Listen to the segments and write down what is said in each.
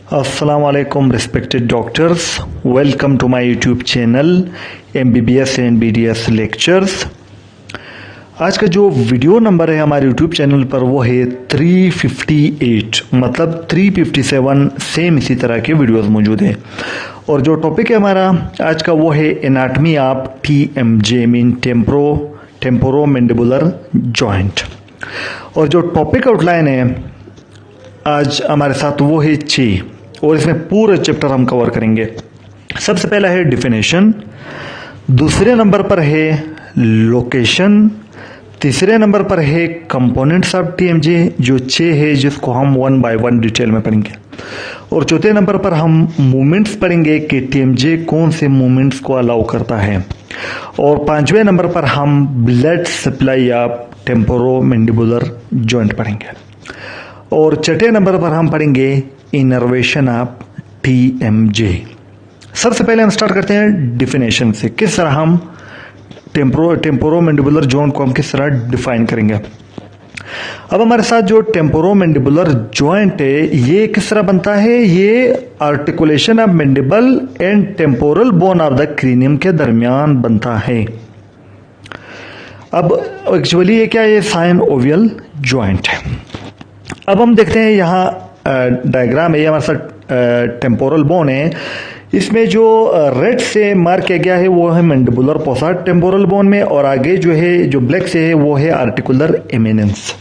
Assalamualaikum respected doctors, welcome to my YouTube channel MBBS and BDS lectures। आज का जो video number है हमारे YouTube चैनल पर वो है 358, मतलब 357 सेम इसी तरह के वीडियोस मौजूद हैं। और जो टॉपिक है हमारा आज का वो है anatomy of TMJ mean temporomandibular joint. और जो टॉपिक आउटलाइन है आज हमारे साथ वो है 6 और इसमें पूरे चैप्टर हम कवर करेंगे। सबसे पहला है डिफिनेशन, दूसरे नंबर पर है लोकेशन, तीसरे नंबर पर है कंपोनेंट्स ऑफ टीएमजे जो 6 है जिसको हम 1 बाय 1 डिटेल में पढ़ेंगे। और चौथे नंबर पर हम मूवमेंट्स पढ़ेंगे कि टीएमजे कौन से मूवमेंट्स को अलाउ करता है। और 5वें नंबर पर हम blood supply of temporomandibular joint पढ़ेंगे। और छठे नंबर पर हम पढ़ेंगे इनर्वेशन ऑफ टीएमजे। सबसे पहले हम स्टार्ट करते हैं डिफिनेशन से, किस तरह हम टेम्पोरोमैंडिबुलर जॉइंट को हम किस तरह डिफाइन करेंगे। अब हमारे साथ जो टेम्पोरोमैंडिबुलर जॉइंट है ये किस तरह बनता है, ये articulation of mandible and temporal bone of the cranium के दरमियान बनता है। अब एक्चुअली ये क्या है, ये साइनोवियल जॉइंट है। अब हम देखते हैं यहाँ डायग्राम है, ये हमारे साथ टेम्पोरल बोन है। इसमें जो रेड से मार्क किया गया है वो है मैंडिबुलर फोसा टेम्पोरल बोन में, और आगे जो है जो ब्लैक से है वो है आर्टिकुलर एमिनेंस।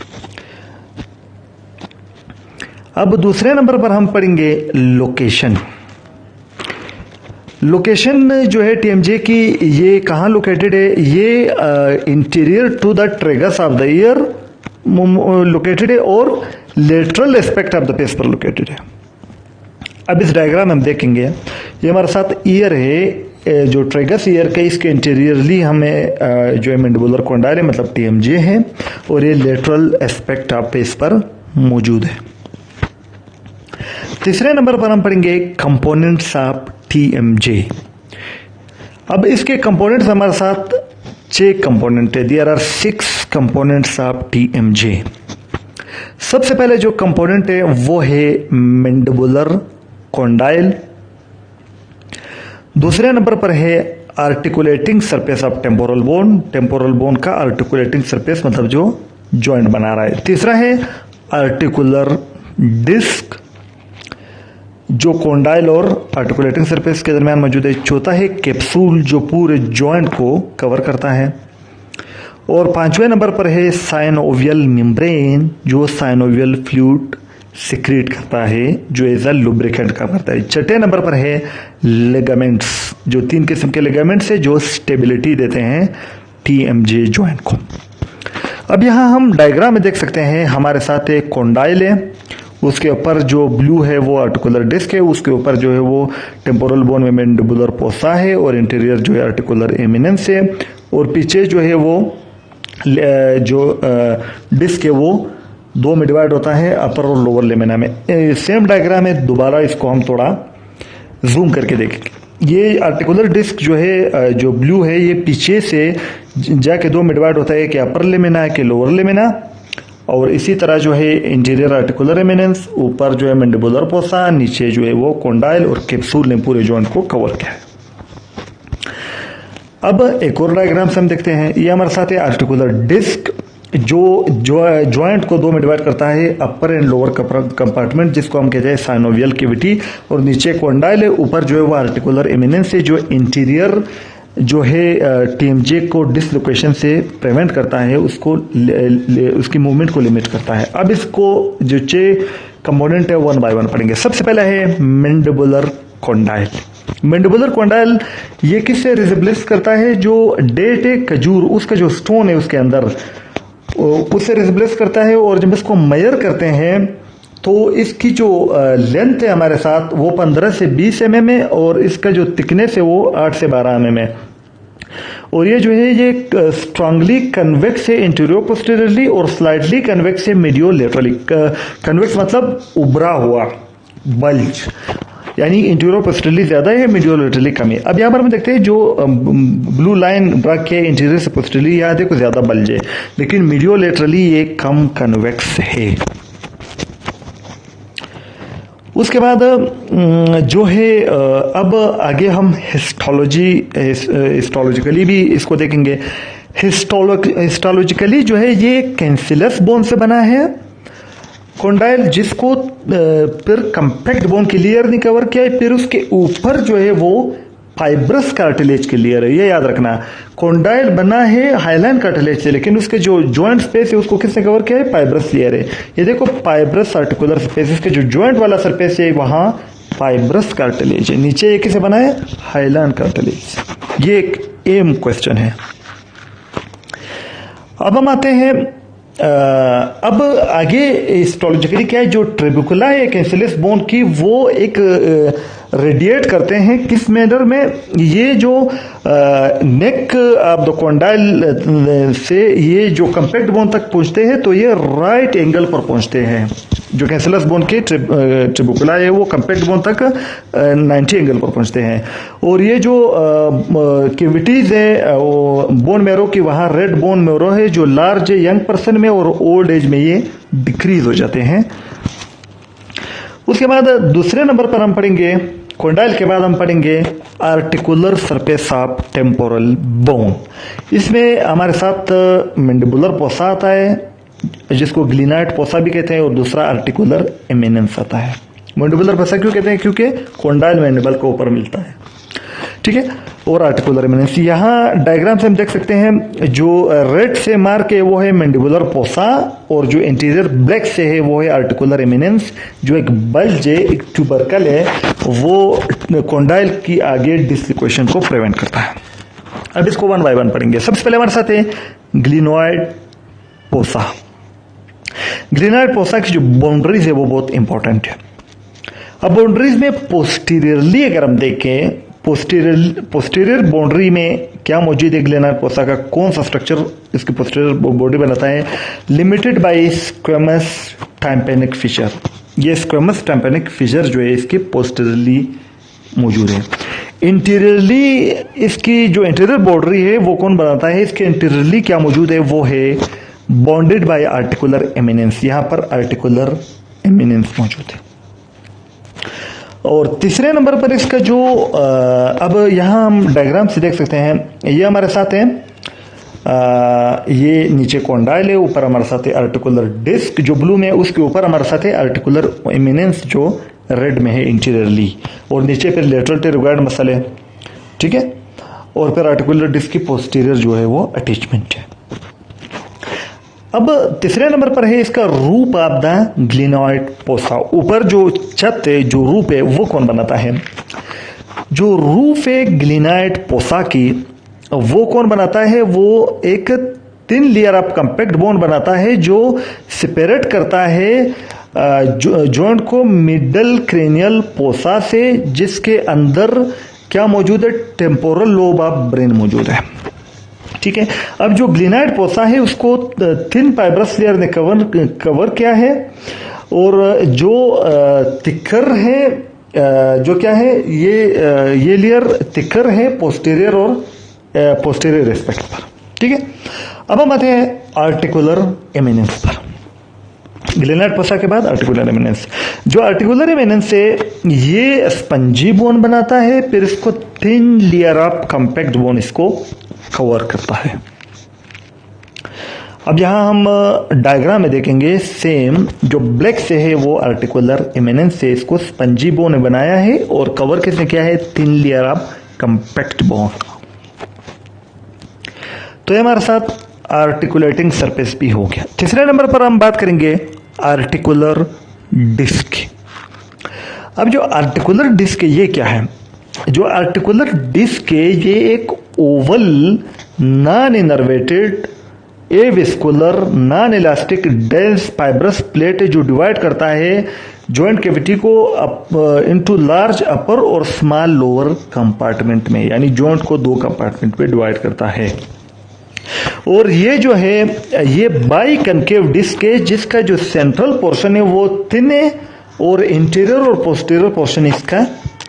अब दूसरे नंबर पर हम पढ़ेंगे लोकेशन। लोकेशन जो है टीएमजे की ये कहाँ लोकेटेड है, ये interior to the tragus of the ear located है और lateral aspect of the face पर लोकेटेड है। अब इस डायग्राम में हम देखेंगे ये हमारे साथ ईयर है, जो ट्रेगस ईयर के इसके इंटीरियरली हमें जो है मैंडिबुलर कॉन्डाइल है मतलब टीएमजे है, और ये लेटरल एस्पेक्ट ऑफ फेस पर मौजूद है। तीसरे नंबर पर हम पढ़ेंगे कंपोनेंट्स ऑफ टीएमजे। अब इसके कंपोनेंट्स हमारे साथ 6 कंपोनेंट है। There are 6 components of TMJ. सबसे पहले जो कंपोनेंट है वो है मैंडिबुलर कॉन्डाइल। दूसरे नंबर पर है articulating surface of temporal bone, temporal bone का आर्टिकुलेटिंग सरफेस मतलब जो जॉइंट बना रहा है। तीसरा है आर्टिकुलर डिस्क जो कॉन्डाइल और आर्टिकुलेटिंग सरफेस के दरमियान मौजूद है। चौथा है कैप्सूल जो पूरे जॉइंट को कवर करता है। और 5वें नंबर पर है साइनोवियल मेम्ब्रेन जो साइनोवियल फ्लूइड सिक्रीट करता है जो एज अ लुब्रिकेंट काम करता है। छठे नंबर पर है लिगामेंट्स जो 3 किस्म के लिगामेंट्स है जो स्टेबिलिटी देते हैं टीएमजे जॉइंट को। अब यहां हम डायग्राम में देख सकते हैं हमारे साथ एक कॉन्डाइल है, उसके ऊपर जो ब्लू है वो आर्टिकुलर डिस्क है, उसके ऊपर जो है वो टेम्पोरल बोन में मैंडिबुलर फोसा है और इंटीरियर जो है आर्टिकुलर एमिनेंस है, और पीछे जो है वो जो डिस्क है वो 2 में डिवाइड होता है, अपर और लोअर लेमिना में। सेम डायग्राम है, दोबारा इसको हम थोड़ा जूम करके देखेंगे। ये आर्टिकुलर डिस्क जो है जो ब्लू है ये पीछे से जाके 2 में डिवाइड होता है कि अपर लेमिना है कि लोअर लेमिना, और इसी तरह जो है इंटीरियर आर्टिकुलर एमिनेंस, ऊपर जो है मैंडिबुलर फोसा, नीचे जो है वो कॉन्डाइल और कैप्सूल ने पूरे जॉइंट को कवर किया है। अब एक और डायग्राम से हम देखते हैं, ये हमारे साथ है आर्टिकुलर डिस्क जो जॉइंट को 2 में डिवाइड करता है, अपर एंड लोअर कंपार्टमेंट जिसको हम कहते हैं साइनोवियल कैविटी, और नीचे कॉन्डाइल है, ऊपर जो है वो आर्टिकुलर एमिनेंस है जो इंटीरियर जो है टीएमजे को डिसलोकेशन से प्रिवेंट करता है, उसको उसकी मूवमेंट को लिमिट करता है। अब इसको जो 6 कंपोनेंट है 1 बाय 1 पढ़ेंगे। सबसे पहला है मैंडिबुलर कॉन्डाइल। मैंडिबुलर कॉन्डाइल ये किससे रिजेम्बलेंस करता है, जो डेट है खजूर उसका जो स्टोन है उसके अंदर उससे रिजेम्बलेंस करता है। और जब इसको मेजर करते हैं तो इसकी जो लेंथ है हमारे साथ वो 15 से 20 mm है, और इसका जो थिकनेस है वो 8 से 12 mm है। और ये जो है ये स्ट्रांगली कन्वेक्स है इंटीरियर पोस्टीरियरली और स्लाइटली कन्वेक्स है मीडियो लेटरली। कन्वेक्स मतलब उभरा हुआ, बल्ज, यानी इंटीरियर पोस्टीरियरली ज्यादा है, मीडियो लेटरली कम है। अब यहाँ पर हम देखते हैं जो ब्लू लाइन ड्रा किया है इंटीरियर से पोस्टीरियरली, यहाँ देखो ज्यादा बल्ज है, लेकिन मीडियो लेटरली ये कम कन्वेक्स है। उसके बाद जो है अब आगे हम हिस्टोलॉजिकली भी इसको देखेंगे। हिस्टोलॉजिकली जो है ये कैंसिलस बोन से बना है कॉन्डाइल, जिसको फिर कंपैक्ट बोन की लेयर ने कवर किया है, फिर उसके ऊपर जो है वो फाइब्रस कार्टिलेज की लेयर है। ये याद रखना, कॉन्डाइल बना है हाइलाइन कार्टिलेज से, लेकिन उसके जो जॉइंट स्पेस है उसको किसने कवर किया है? फाइब्रस लेयर है। ये देखो फाइब्रस आर्टिकुलर स्पेस, इसके जो जॉइंट वाला सरफेस है वहां फाइब्रस कार्टिलेज है, नीचे ये किसे बना है? Hyaline cartilage. ये एक एम क्वेश्चन है। अब हम आते हैं अब आगे हिस्टोलॉजिकली क्या है, जो ट्रेबुकुला है कैंसिलस बोन की, वो एक रेडिएट करते हैं किस मैनर में? ये जो नेक ऑफ द कॉन्डाइल से ये जो कंपैक्ट बोन तक पहुंचते हैं तो ये राइट एंगल पर पहुंचते हैं। जो कैंसिलस बोन के ट्रेबुकुला है वो कंपैक्ट बोन तक 90 एंगल पर पहुंचते हैं। और ये जो कैविटीज है बोन मैरो की, वहां रेड बोन मैरो है जो लार्ज है यंग पर्सन में, और ओल्ड एज में ये डिक्रीज हो जाते हैं। उसके बाद दूसरे नंबर पर हम पढ़ेंगे कॉन्डाइल के बाद हम पढ़ेंगे articular surface of temporal bone. इसमें हमारे साथ मैंडिबुलर पोसा आता है जिसको ग्लिनाइड पोसा भी कहते हैं, और दूसरा आर्टिकुलर एमिनेंस आता है। मैंडिबुलर पोसा क्यों कहते हैं? क्योंकि कॉन्डाइल मैंडिबल को ऊपर मिलता है, ठीक है। और आर्टिकुलर एमिनेंस यहाँ डायग्राम से हम देख सकते हैं, जो रेड से मार्क है वो है मैंडिबुलर पोसा, और जो इंटीरियर ब्लैक से है वो है आर्टिकुलर एमिनेंस। जो एक बल्ज है, एक ट्यूबरकल है, वो कॉन्डाइल की आगे डिस्लोकेशन को प्रिवेंट करता है। अब इसको वन बाय वन पढ़ेंगे। सबसे पहले हमारे साथ है ग्लिनोइड पोसा। ग्लिनोइड पोसा की जो बाउंड्रीज है वो बहुत इंपॉर्टेंट है। अब बाउंड्रीज में पोस्टीरियरली अगर हम देखें, पोस्टीरियर बाउंड्री में क्या मौजूद है? ग्लिनोइड पोसा का कौन सा स्ट्रक्चर इसकी पोस्टीरियर बॉडी बनाता है? Limited by squamous tympanic fissure. ये स्क्वेमस टाइम्पेनिक फिशर जो है इसके पोस्टीरियरली मौजूद है। इंटीरियरली इसकी जो इंटीरियर बाउंड्री है वो कौन बनाता है? इसके इंटीरियरली क्या मौजूद है? वो है बॉन्डेड बाय आर्टिकुलर एमिनेंस। यहां पर आर्टिकुलर एमिनेंस मौजूद है। और तीसरे नंबर पर इसका जो अब यहां हम डायग्राम से देख सकते हैं, ये हमारे साथ है, ये नीचे कॉन्डाइल है, ऊपर हमारे साथ है आर्टिकुलर डिस्क जो ब्लू में है, उसके ऊपर हमारे साथ है आर्टिकुलर एमिनेंस जो रेड में है इंटीरियरली, और नीचे फिर लेटरल टेरोगॉइड मसल है, ठीक है। और फिर आर्टिकुलर डिस्क की पोस्टीरियर जो है वो अटैचमेंट है। अब तीसरे नंबर पर है इसका रूप ऑफ द ग्लिनोइड पोसा। ऊपर जो छत है, जो रूप है, वो कौन बनाता है? जो रूफ है ग्लिनोइड पोसा की, वो कौन बनाता है? वो एक thin layer of compact bone बनाता है जो सेपरेट करता है जॉइंट को मिडल क्रेनियल पोसा से, जिसके अंदर क्या मौजूद है? टेम्पोरल लोब ऑफ ब्रेन मौजूद है, ठीक है। अब जो ग्लिनोइड पोसा है उसको थिन फाइब्रस लेयर ने कवर किया है, और जो थिकर है, जो क्या है, ये लेयर थिकर है पोस्टीरियर और पोस्टीरियर एस्पेक्ट पर, ठीक है। अब हम आते हैं आर्टिकुलर एमिनेंस पर। ग्लिनोइड पोसा के बाद आर्टिकुलर एमिनेंस। जो आर्टिकुलर एमिनेंस है ये स्पंजी बोन बनाता है, फिर इसको thin layer of compact bone इसको कवर करता है। अब यहां हम डायग्राम में देखेंगे, सेम जो ब्लैक से है वो आर्टिकुलर एमिनेंस से इसको स्पंजी बोन ने बनाया है, और कवर किसने किया है? Thin layer of compact bone. तो ये हमारे साथ आर्टिकुलेटिंग सरफेस भी हो गया। तीसरे नंबर पर हम बात करेंगे आर्टिकुलर डिस्क। अब जो आर्टिकुलर डिस्क है ये क्या है? जो आर्टिकुलर डिस्क है ये एक oval non innervated avascular non elastic dense fibrous plate है जो डिवाइड करता है जॉइंट कैविटी को इनटू लार्ज अपर और स्मॉल लोअर कंपार्टमेंट में, यानी जॉइंट को दो कंपार्टमेंट में डिवाइड करता है। और ये जो है ये बाई कनकेव डिस्क है जिसका जो सेंट्रल पोर्शन है वो थिन है, और इंटीरियर और पोस्टीरियर पोर्शन इसका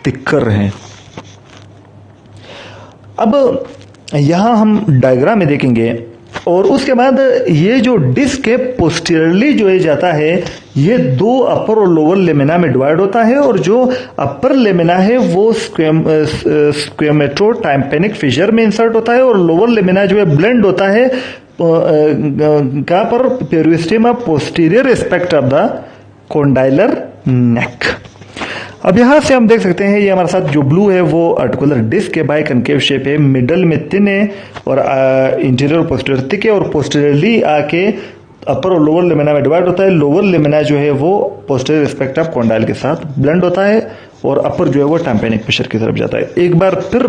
थिकर है। अब यहां हम डायग्राम में देखेंगे, और उसके बाद ये जो डिस्क है पोस्टीरियरली जो है जाता है, ये दो अपर और लोअर लेमिना में डिवाइड होता है, और जो अपर लेमिना है वो स्क्वेमेटो टाइम्पेनिक फिशर में इंसर्ट होता है, और लोअर लेमिना जो है ब्लेंड होता है कहां पर, पेरिस्टेम posterior aspect of the condylar neck. अब यहां से हम देख सकते हैं ये हमारे साथ जो ब्लू है वो आर्टिकुलर डिस्क है, बाई कनकेव शेप है, मिडल में थिन है और इंटीरियर और पोस्टीरियर थिक है, और पोस्टीरियरली आके अपर और लोअर लेमिना में डिवाइड होता है। लोअर लेमिना जो है वो पोस्टीरियर एस्पेक्ट ऑफ कॉन्डाइल के साथ ब्लेंड होता है, और अपर जो है वो टाइम्पेनिक फिशर की तरफ जाता है। एक बार फिर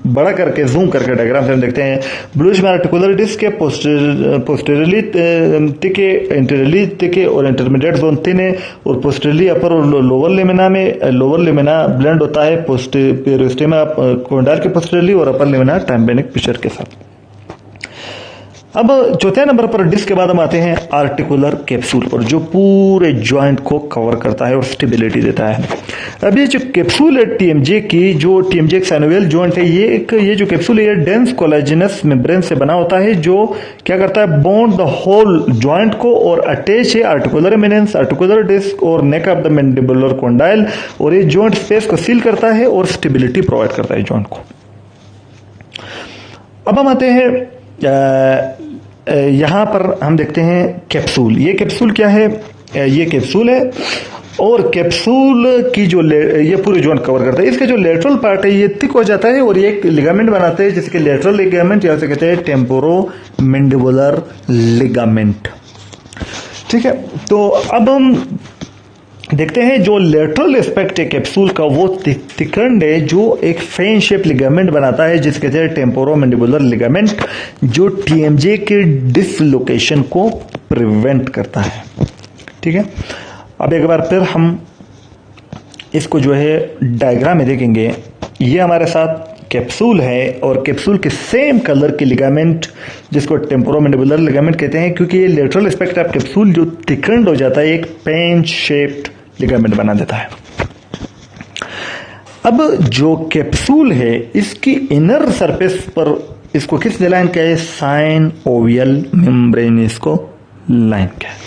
बड़ा करके जूम करके डायग्राम से हम देखते हैं, ब्लूइश में आर्टिकुलर डिस्क है, पोस्टीरियरली थिक है, इंटीरियरली थिक है, और इंटरमीडिएट जोन थिन है, और पोस्टीरियरली अपर और लोअर लेमिना में लोअर लेमिना ब्लेंड होता है पेरिस्टेम कॉन्डाइल के पोस्टीरियरली, और अपर लेमिना टाइम्पेनिक फिशर के साथ। अब चौथे नंबर पर डिस्क के बाद हम आते हैं आर्टिकुलर कैप्सूल पर, जो पूरे जॉइंट को कवर करता है और स्टेबिलिटी देता है। अब ये जो कैप्सूल है टीएमजे की, जो टीएमजे एक साइनोवियल जॉइंट है, ये जो कैप्सूल है ये डेंस कोलेजिनस मेम्ब्रेन से बना होता है, जो क्या करता है, बॉन्ड द होल जॉइंट को, और अटैच है आर्टिकुलर एमिनेंस, आर्टिकुलर डिस्क और neck of the mandibular condyle, और ये जॉइंट स्पेस को सील करता है और स्टेबिलिटी प्रोवाइड करता है जॉइंट को। अब हम आते हैं यहां पर हम देखते हैं कैप्सूल। ये कैप्सूल क्या है, ये कैप्सूल है, और कैप्सूल की जो ये पूरे जॉइंट कवर करता है। इसका जो लेटरल पार्ट है ये थिक हो जाता है, और ये एक लिगामेंट बनाते हैं जिसके लेटरल लिगामेंट या कहते हैं टेम्पोरो मैंडिबुलर लिगामेंट। ठीक है, तो अब हम देखते हैं जो लेटरल एस्पेक्ट है कैप्सूल का वो थिकन्ड है, जो एक फैन शेप लिगामेंट बनाता है जिसके कहते हैं टेम्पोरो मैंडिबुलर लिगामेंट, जो टीएमजे के डिसलोकेशन को प्रिवेंट करता है। ठीक है, अब एक बार फिर हम इसको जो है डायग्राम में देखेंगे। ये हमारे साथ कैप्सूल है, और कैप्सूल के सेम कलर के लिगामेंट जिसको टेम्पोरोमैंडिबुलर लिगामेंट कहते हैं, क्योंकि ये लेटरल एस्पेक्ट ऑफ कैप्सूल जो थिकन्ड हो जाता है एक पेन शेप्ड लिगामेंट बना देता है। अब जो कैप्सूल है इसकी इनर सरफेस पर इसको किसने लाइन किया है, साइनोवियल मेम्ब्रेन इसको लाइन किया है।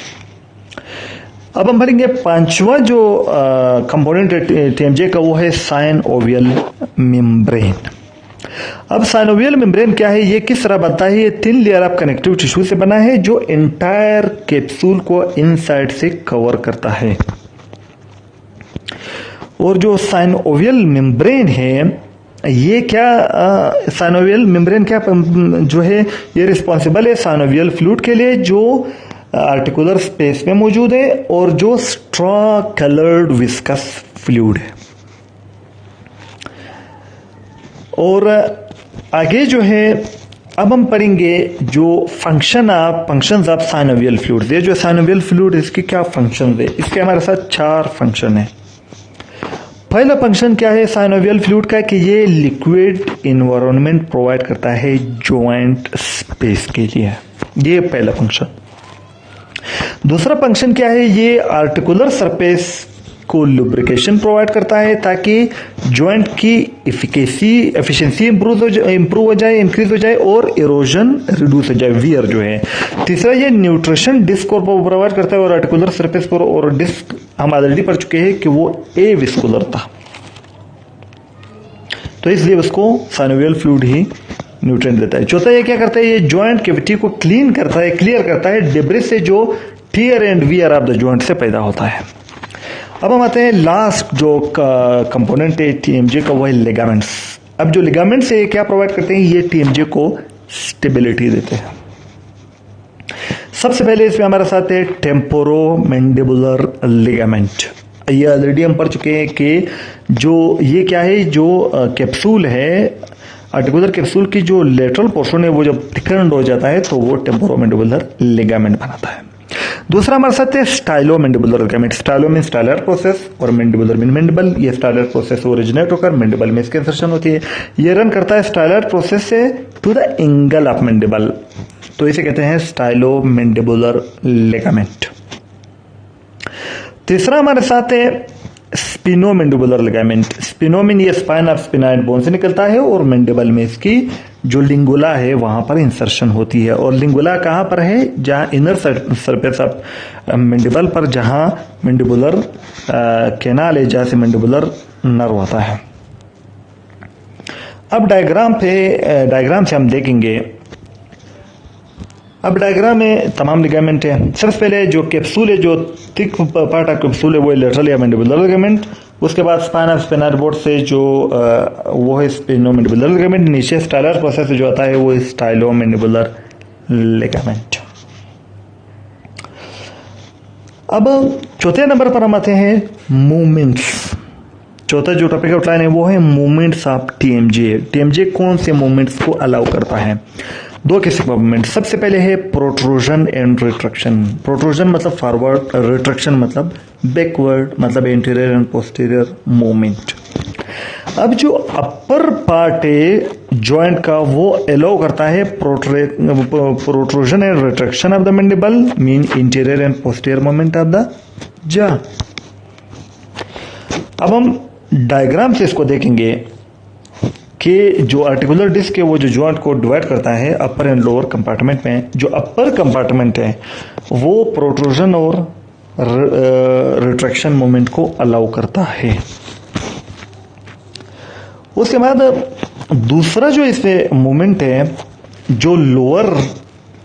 अब हम भरेंगे पांचवा जो कंपोनेंट टीएमजे का, वो है साइनोवियल मेम्ब्रेन। अब साइनोवियल मेम्ब्रेन क्या है, ये किस तरह बनता है, ये thin layer of connective tissue से बना है जो एंटायर कैप्सूल को इनसाइड से कवर करता है। और जो साइनोवियल मेम्ब्रेन है ये क्या, साइनोवियल मेम्ब्रेन क्या जो है, ये रिस्पॉन्सिबल है साइनोवियल फ्लूइड के लिए जो आर्टिकुलर स्पेस में मौजूद है, और जो स्ट्रॉ कलर्ड विस्कस फ्लूइड है। और आगे जो है अब हम पढ़ेंगे जो फंक्शंस ऑफ साइनोवियल फ्लूइड। ये जो साइनोवियल फ्लूइड इसके क्या फंक्शन है, इसके हमारे साथ 4 फंक्शन है। पहला फंक्शन क्या है साइनोवियल फ्लूइड का, कि ये लिक्विड एनवायरनमेंट प्रोवाइड करता है जॉइंट स्पेस के लिए, ये पहला फंक्शन। दूसरा फंक्शन क्या है, ये आर्टिकुलर सरफेस को लुब्रिकेशन प्रोवाइड करता है ताकि जॉइंट की एफिशिएंसी इंप्रूव हो जाए, इंक्रीज हो जाए, और इरोजन रिड्यूस हो जाए, वियर जो है। तीसरा ये न्यूट्रिशन डिस्क को प्रोवाइड करता है और आर्टिकुलर सरफेस पर, और डिस्क हम ऑलरेडी पढ़ चुके हैं कि वो एविस्कुलर था, तो इसलिए उसको साइनोवियल फ्लूइड ही न्यूट्रिएंट देता है। चौथा ये क्या करता है, ये जॉइंट कैविटी को क्लीन करता है, क्लियर करता है डिब्रिस से जो tier and wear off the joint से पैदा होता है। अब हम आते हैं लास्ट जो कंपोनेंट है टीएमजे का, वो है लिगामेंट्स। अब जो लिगामेंट्स है क्या प्रोवाइड करते हैं, ये टीएमजे को स्टेबिलिटी देते हैं। सबसे पहले इसमें हमारे साथ है टेम्पोरोमैंडिबुलर लिगामेंट। ये ऑलरेडी हम पढ़ चुके हैं कि जो ये क्या है, जो कैप्सूल है आर्टिकुलर कैप्सूल की जो लेटरल पोर्शन है वो जब थिकन्ड हो जाता है तो वो टेम्पोरोमैंडिबुलर लिगामेंट बनाता है। दूसरा हमारे साथ है stylomandibular ligament. Stylo mean styler process और मैंडिबुलर मीन मैंडिबल। ये स्टाइलर प्रोसेस ओरिजिनेट होकर मैंडिबल में इसकी इंसर्शन होती है। ये रन करता है स्टाइलर प्रोसेस से to the angle of mandible, तो इसे कहते हैं स्टाइलोमैंडिबुलर लिगामेंट। तीसरा हमारे साथ है स्पिनोमेंडिबुलर लिगामेंट। स्पिनोमिन ये स्पाइन ऑफ स्पिनाइड बोन से निकलता है और मैंडिबल में इसकी जो लिंगुला है वहां पर इंसर्शन होती है। और लिंगुला कहां पर है? जहां इनर सरफेस ऑफ मैंडिबल पर, जहां मैंडिबुलर कैनाल है, जहां से मैंडिबुलर नर्व होता है। अब डायग्राम से हम देखेंगे। अब डायग्राम में तमाम लिगामेंट है। सबसे पहले जो कैप्सूल है, जो थिक पार्ट ऑफ कैप्सूल है वो है लेटरल या मैंडिबुलर लिगामेंट। उसके बाद स्पाइन ऑफ स्पिनाइड बोर्ड से जो वो है स्पिनोमैंडिबुलर लिगामेंट। नीचे स्टाइलर प्रोसेस जो आता है वो है स्टाइलोमैंडिबुलर लिगामेंट। अब चौथे नंबर पर हम आते हैं मूवमेंट्स। चौथा जो टॉपिक आउटलाइन है वो है मूवमेंट्स ऑफ टीएमजे। टीएमजे कौन से मूवमेंट्स को अलाउ करता है? दो किस्म के मूवमेंट। सबसे पहले है प्रोट्रूजन एंड रिट्रैक्शन। प्रोट्रूजन मतलब फॉरवर्ड, रिट्रैक्शन मतलब बैकवर्ड, मतलब एंटीरियर एंड पोस्टीरियर मूवमेंट। अब जो अपर पार्ट है जॉइंट का वो अलाउ करता है protrusion and retraction of the mandible, mean interior and posterior movement of the jaw. अब हम डायग्राम से इसको देखेंगे कि जो आर्टिकुलर डिस्क है वो जो जॉइंट को डिवाइड करता है अपर एंड लोअर कंपार्टमेंट में। जो अपर कंपार्टमेंट है वो प्रोट्रूजन और रिट्रैक्शन मूवमेंट को अलाउ करता है। उसके बाद दूसरा जो इसमें मूवमेंट है जो लोअर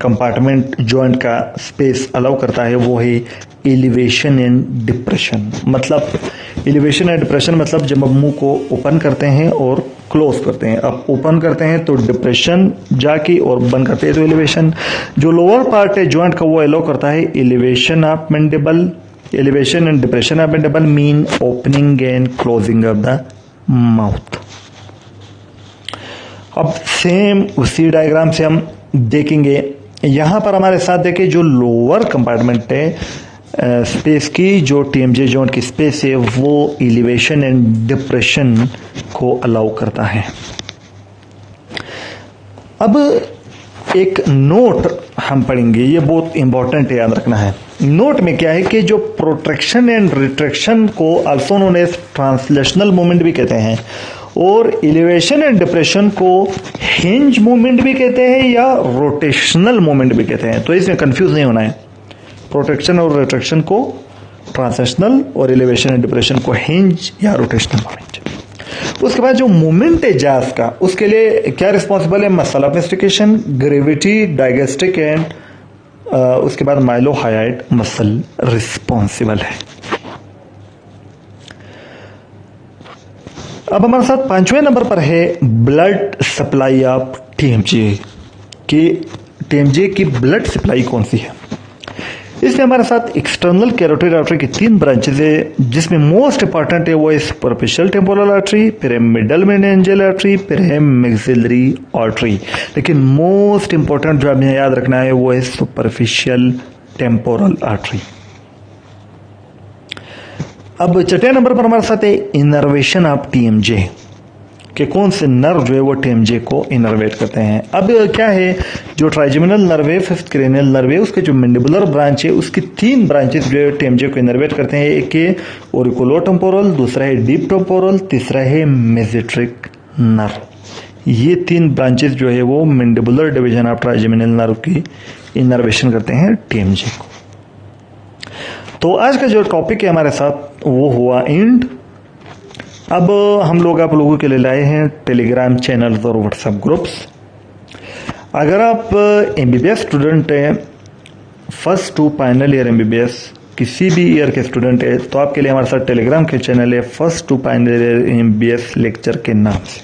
कंपार्टमेंट जॉइंट का स्पेस अलाउ करता है वो है एलिवेशन एंड डिप्रेशन। मतलब एलिवेशन एंड डिप्रेशन मतलब जब हम मुंह को ओपन करते हैं और क्लोज करते हैं। अब ओपन करते हैं तो डिप्रेशन जाके, और बंद करते हैं तो एलिवेशन। जो लोअर पार्ट है जॉइंट का वो अलाउ करता है elevation of mandible, elevation and depression of mandible mean opening and closing of the mouth. अब सेम उसी डायग्राम से हम देखेंगे। यहां पर हमारे साथ देखिए जो लोअर कंपार्टमेंट है स्पेस की, जो टीएमजे जॉइंट की स्पेस है वो एलिवेशन एंड डिप्रेशन को अलाउ करता है। अब एक नोट हम पढ़ेंगे, ये बहुत इंपॉर्टेंट है, याद रखना है। नोट में क्या है कि जो प्रोट्रैक्शन एंड रिट्रैक्शन को also known as translational movement भी कहते हैं, और एलिवेशन एंड डिप्रेशन को हिंज मूवमेंट भी कहते हैं या रोटेशनल मूवमेंट भी कहते हैं। तो इसमें कंफ्यूज नहीं होना है। प्रोट्रैक्शन और रिट्रैक्शन को ट्रांसलेशनल और एलिवेशन एंड डिप्रेशन को हिंज या रोटेशनल मूवमेंट। उसके बाद जो मूवमेंट है जास का, उसके लिए क्या रिस्पॉन्सिबल है? Muscle of mastication, gravity, digastric and उसके बाद माइलोहायोइड मसल रिस्पॉन्सिबल है। अब हमारे साथ 5वें नंबर पर है ब्लड सप्लाई ऑफ टीएमजे। कि टीएमजे की ब्लड सप्लाई कौन सी है? इसमें हमारे साथ एक्सटर्नल कैरोटिड आर्टरी की 3 ब्रांचेस है, जिसमें मोस्ट इंपॉर्टेंट है वो है सुपरफिशियल टेम्पोरल आर्टरी, फिर है मिडल मेनिंजियल आर्टरी, फिर है मैक्सिलरी आर्टरी। लेकिन मोस्ट इंपॉर्टेंट जो हमें याद रखना है वो है सुपरफिशियल टेम्पोरल आर्टरी। अब 6वें नंबर पर हमारे साथ है इनर्वेशन ऑफ टीएमजे, कि कौन से नर्व जो है वो टीएमजे को इनर्वेट करते हैं। अब क्या है, जो ट्राइजेमिनल नर्व है, फिफ्थ क्रेनियल नर्व है, उसके जो मैंडिबुलर ब्रांच है उसकी 3 ब्रांचेस जो है टीएमजे को इनर्वेट करते हैं। एक है ओरिकुलोटेम्पोरल, दूसरा है डीप टेम्पोरल, तीसरा है मेसेंट्रिक नर्व। ये 3 ब्रांचेस जो है वो mandibular division of trigeminal nerve की इनर्वेशन करते हैं टीएमजे को। तो आज का जो टॉपिक है हमारे साथ वो हुआ एंड। अब हम लोग आप लोगों के लिए लाए हैं टेलीग्राम चैनल्स और व्हाट्सएप ग्रुप्स। अगर आप एमबीबीएस स्टूडेंट हैं, first to final year MBBS किसी भी ईयर के स्टूडेंट है, तो आपके लिए हमारे साथ टेलीग्राम के चैनल है first to final year MBBS lecture के नाम से।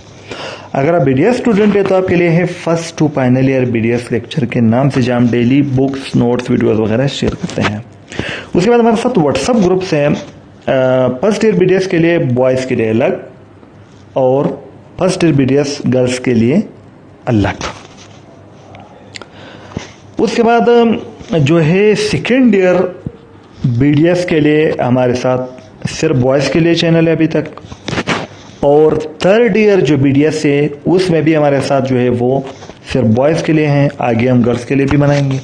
अगर आप बीडीएस स्टूडेंट है तो आपके लिए है first to final year BDS lecture के नाम से, जहां हम डेली बुक्स, नोट्स, वीडियोस वगैरह शेयर करते हैं। उसके बाद हमारे साथ व्हाट्सएप ग्रुप्स हैं। फर्स्ट ईयर बीडीएस के लिए बॉयज के लिए अलग और फर्स्ट ईयर बीडीएस गर्ल्स के लिए अलग। उसके बाद जो है सेकेंड ईयर बीडीएस के लिए हमारे साथ सिर्फ बॉयज के लिए चैनल है अभी तक, और थर्ड ईयर जो बीडीएस है उसमें भी हमारे साथ जो है वो सिर्फ बॉयज के लिए हैं। आगे हम गर्ल्स के लिए भी बनाएंगे।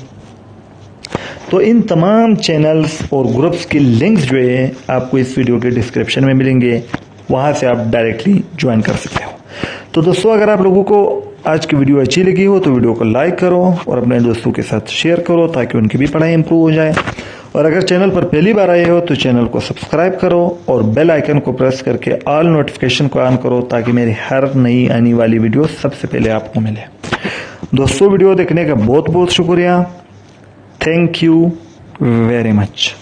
तो इन तमाम चैनल्स और ग्रुप्स की लिंक्स जो है आपको इस वीडियो के डिस्क्रिप्शन में मिलेंगे, वहां से आप डायरेक्टली ज्वाइन कर सकते हो। तो दोस्तों, अगर आप लोगों को आज की वीडियो अच्छी लगी हो तो वीडियो को लाइक करो और अपने दोस्तों के साथ शेयर करो ताकि उनकी भी पढ़ाई इंप्रूव हो जाए। और अगर चैनल पर पहली बार आए हो तो चैनल को सब्सक्राइब करो और बेल आइकन को प्रेस करके ऑल नोटिफिकेशन को ऑन करो ताकि मेरी हर नई आने वाली वीडियो सबसे पहले आपको मिले। दोस्तों, वीडियो देखने का बहुत बहुत शुक्रिया। Thank you very much.